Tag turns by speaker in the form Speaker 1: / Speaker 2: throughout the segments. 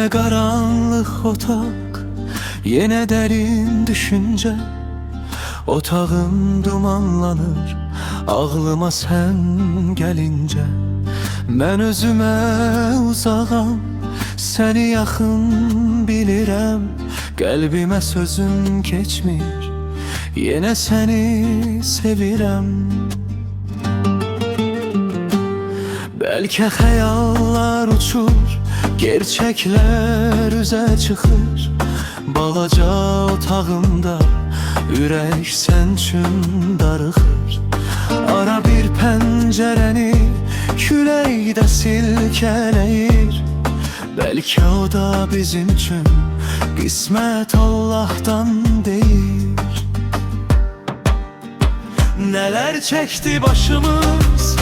Speaker 1: Yine karanlık otak, yine derin düşünce. Otağım dumanlanır, ağlıma sen gelince. Ben özüme uzağam, seni yakın bilirəm. Kalbime sözüm geçmir, yine seni sevirəm. Belki hayallar uçur, gerçekler üze çıkır. Balaca otağımda ürək sən üçün darıxır. Ara bir pəncərəni küləkdə silkələyir. Belki o da bizim üçün qismət Allah'tan deyir. Neler çekti başımız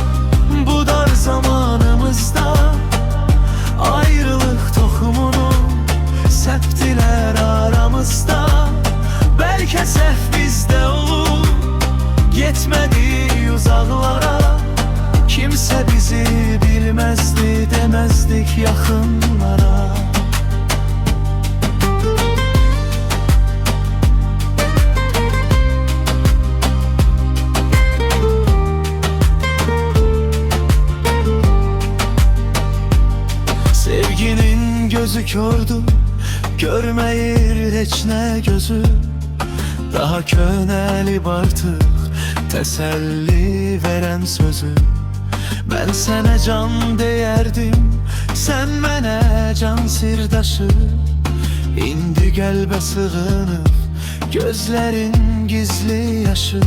Speaker 1: bu dar zamanımızda. Ayrılık tohumunu septiler aramızda. Belki səhv bizde olur, yetmedi uzaklara. Kimse bizi bilmezdi, demezdik yakınlara. Sevginin gözü kördür, görmeyir heç ne gözü. Daha könelip artık teselli veren sözü. Ben sana can deyərdim, sen mənə can sirdaşı. İndi qəlbə sığınıb gözlerin gizli yaşı.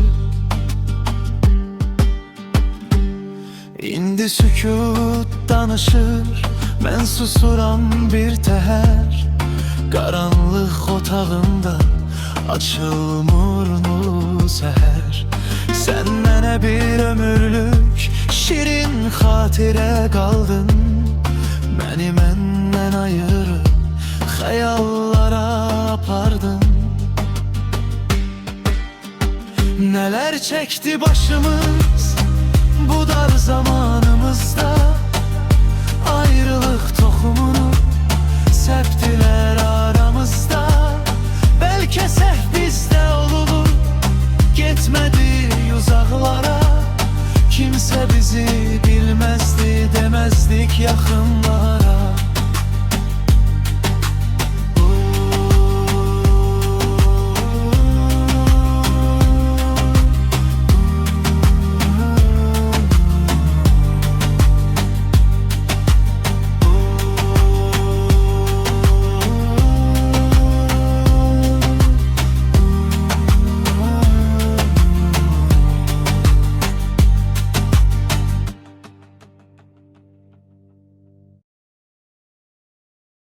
Speaker 1: İndi sükut danışır, ben susuram bir təhər. Qaranlıq otağında açılmır nurlu səhər. Sen mənə bir ömürlük şirin xatirə qaldın. Məni məndən ayırıb xəyallara apardın. Neler çekti başımız bu dar zamanımızda.